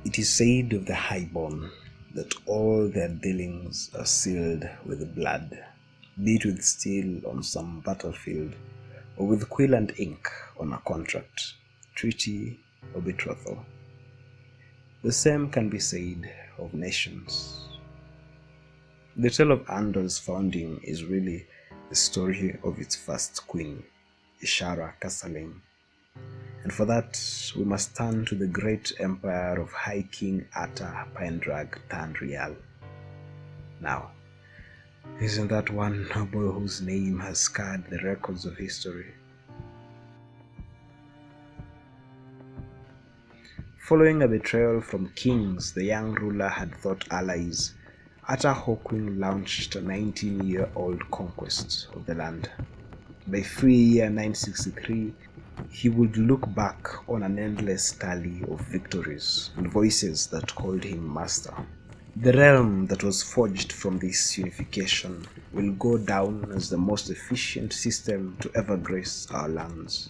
It is said of the highborn that all their dealings are sealed with blood, be it with steel on some battlefield, or with quill and ink on a contract, treaty, or betrothal. The same can be said of nations. The tale of Andor's founding is really the story of its first queen, Ishara Kasalein. And for that, we must turn to the great empire of High King Ata Pendrag Tanrial. Now, isn't that one noble whose name has scarred the records of history? Following a betrayal from kings the young ruler had thought allies, Ata Hawkwing launched a 19-year-old conquest of the land. By free year 963, he would look back on an endless tally of victories and voices that called him master. The realm that was forged from this unification will go down as the most efficient system to ever grace our lands.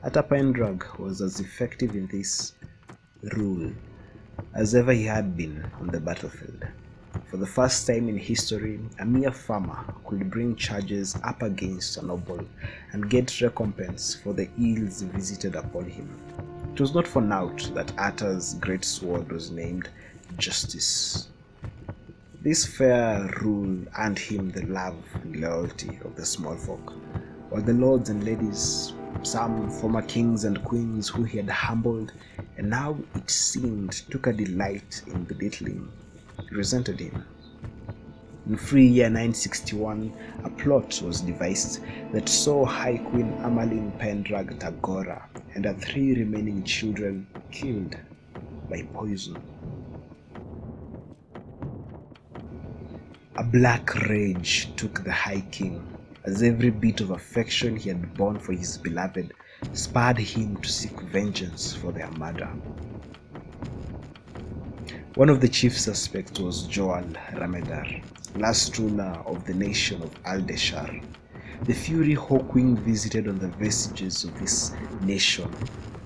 Ata Pendrag was as effective in this rule as ever he had been on the battlefield. For the first time in history, a mere farmer could bring charges up against a noble and get recompense for the ills visited upon him. It was not for naught that Ata's great sword was named Justice. This fair rule earned him the love and loyalty of the small folk, while the lords and ladies, some former kings and queens who he had humbled and now it seemed took a delight in belittling, resented him. In free year 961, a plot was devised that saw High Queen Amalin Pendrag Tagora and her 3 remaining children killed by poison. A black rage took the High King, as every bit of affection he had borne for his beloved spurred him to seek vengeance for their murder. One of the chief suspects was Joal Ramedar, last ruler of the nation of Aldeshar. The fury Hawkwing visited on the vestiges of this nation,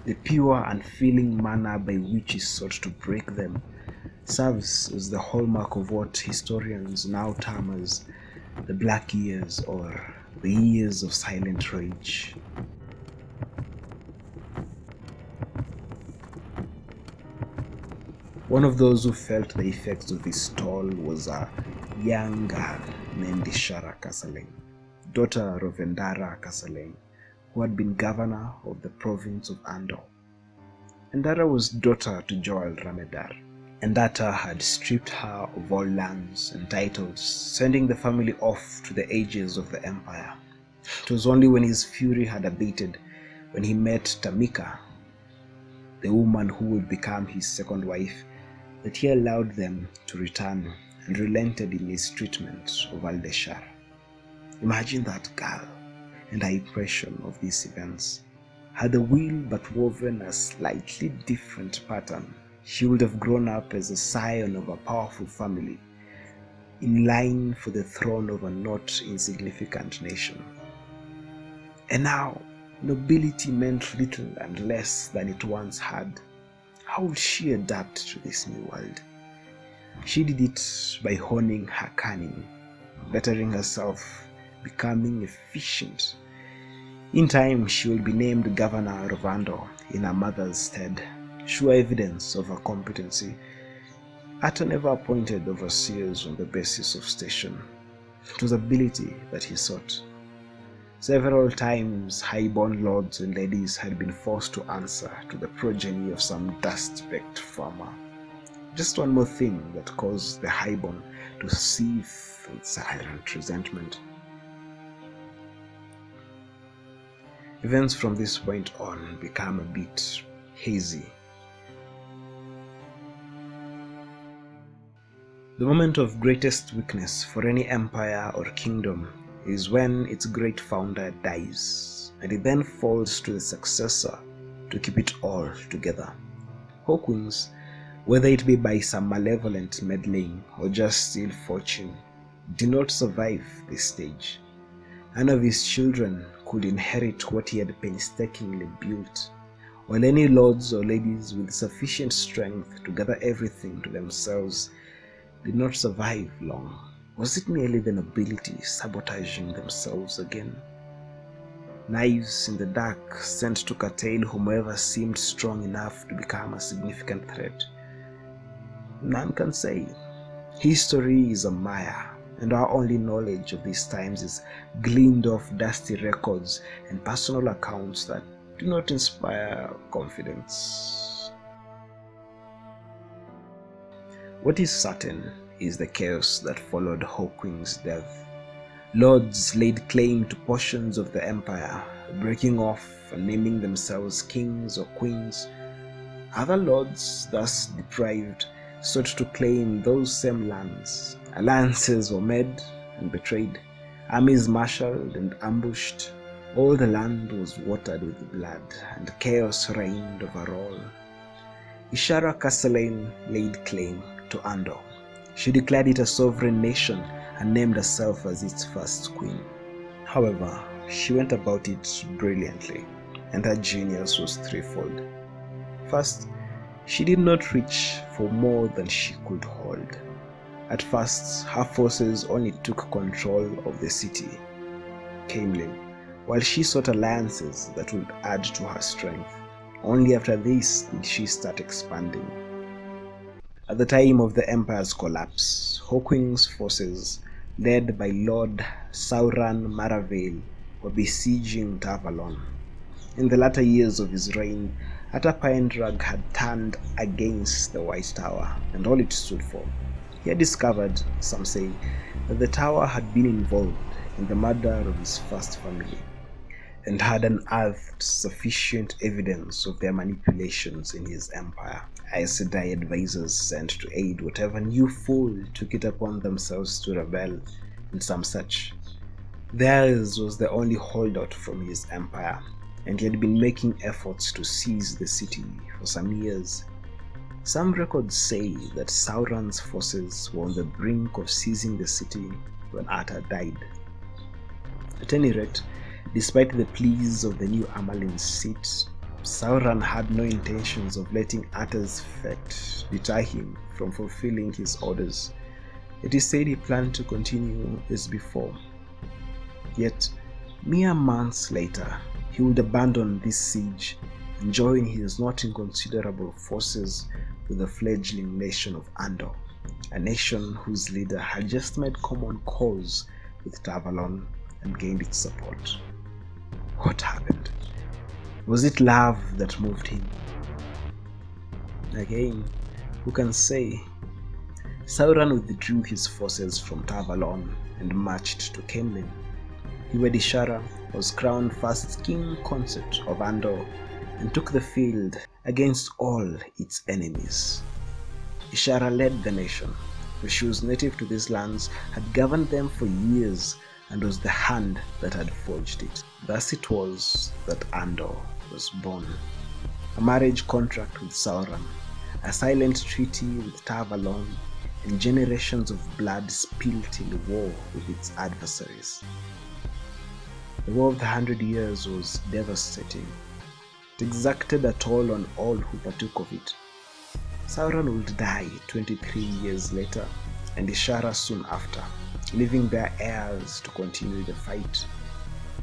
the pure and feeling manner by which he sought to break them, serves as the hallmark of what historians now term as the Black Years or the Years of Silent Rage. One of those who felt the effects of this toll was a young girl named Ishara Kasalein, daughter of Endara Kasalein, who had been governor of the province of Andor. Endara was daughter to Joal Ramedar, and Ata had stripped her of all lands and titles, sending the family off to the edges of the empire. It was only when his fury had abated, when he met Tamika, the woman who would become his second wife, that he allowed them to return and relented in his treatment of Aldeshar. Imagine that girl and her impression of these events. Had the wheel but woven a slightly different pattern, she would have grown up as a scion of a powerful family, in line for the throne of a not insignificant nation. And now, nobility meant little and less than it once had. How would she adapt to this new world? She did it by honing her cunning, bettering herself, becoming efficient. In time, she will be named governor of Andor in her mother's stead, sure evidence of her competency. Ata never appointed overseers on the basis of station. It was ability that he sought. Several times, high-born lords and ladies had been forced to answer to the progeny of some dust-specked farmer. Just one more thing that caused the highborn to seethe with silent resentment. Events from this point on became a bit hazy. The moment of greatest weakness for any empire or kingdom is when its great founder dies, and it then falls to the successor to keep it all together. Hawkwings, whether it be by some malevolent meddling or just ill fortune, did not survive this stage. None of his children could inherit what he had painstakingly built. while any lords or ladies with sufficient strength to gather everything to themselves did not survive long. Was it merely the nobility sabotaging themselves again? Knives in the dark sent to curtail whomever seemed strong enough to become a significant threat. None can say. History is a mire, and our only knowledge of these times is gleaned off dusty records and personal accounts that do not inspire confidence. What is certain is the chaos that followed Hawkwing's death. Lords laid claim to portions of the empire, breaking off and naming themselves kings or queens. Other lords, thus deprived, sought to claim those same lands. Alliances were made and betrayed, armies marshaled and ambushed. All the land was watered with blood, and chaos reigned over all. Ishara Castellane laid claim to Andor. She declared it a sovereign nation and named herself as its first queen. However, she went about it brilliantly, and her genius was threefold. First, she did not reach for more than she could hold. At first, her forces only took control of the city, Camelin, while she sought alliances that would add to her strength. Only after this did she start expanding. At the time of the Empire's collapse, Hawkwing's forces, led by Lord Sauron Maravale, were besieging Tavalon. In the latter years of his reign, Atapaendrag had turned against the White Tower and all it stood for. He had discovered, some say, that the tower had been involved in the murder of his first family, and had unearthed sufficient evidence of their manipulations in his empire. Aes Sedai advisors sent to aid whatever new fool took it upon themselves to rebel, and some such. Theirs was the only holdout from his empire, and he had been making efforts to seize the city for some years. Some records say that Sauron's forces were on the brink of seizing the city when Ata died. At any rate, despite the pleas of the new Amalin seat, Sauron had no intentions of letting Ata's fate deter him from fulfilling his orders. It is said he planned to continue as before. Yet, mere months later, he would abandon this siege and join his not inconsiderable forces with the fledgling nation of Andor, a nation whose leader had just made common cause with Tavalon and gained its support. What happened? Was it love that moved him? Again, who can say? Sauron withdrew his forces from Tavalon and marched to Camelin. Ishara was crowned first king consort of Andor and took the field against all its enemies. Ishara led the nation, for she was native to these lands, had governed them for years, and was the hand that had forged it. Thus it was that Andor was born. A marriage contract with Sauron, a silent treaty with Tavalon, and generations of blood spilt in war with its adversaries. The War of the 100 Years was devastating. It exacted a toll on all who partook of it. Sauron would die 23 years later, and Ishara soon after, leaving their heirs to continue the fight.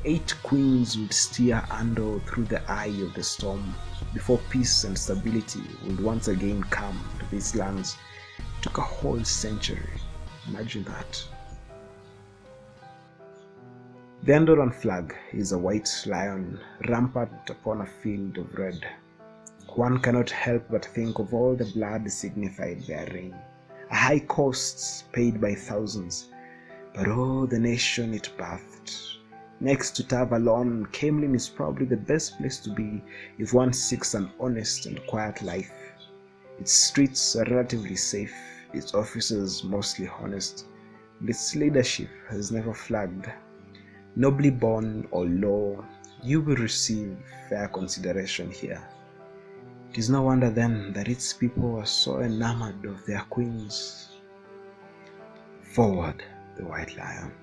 8 queens would steer Andor through the eye of the storm before peace and stability would once again come to these lands. It took a whole century. Imagine that. The Andoran flag is a white lion rampant upon a field of red. One cannot help but think of all the blood signified therein, a high cost paid by thousands. But oh, the nation it birthed. Next to Tavalon, Camelin is probably the best place to be if one seeks an honest and quiet life. Its streets are relatively safe, its officers mostly honest, and its leadership has never flagged. Nobly born or low, you will receive fair consideration here. It is no wonder then that its people are so enamored of their queens. Forward, the white lion.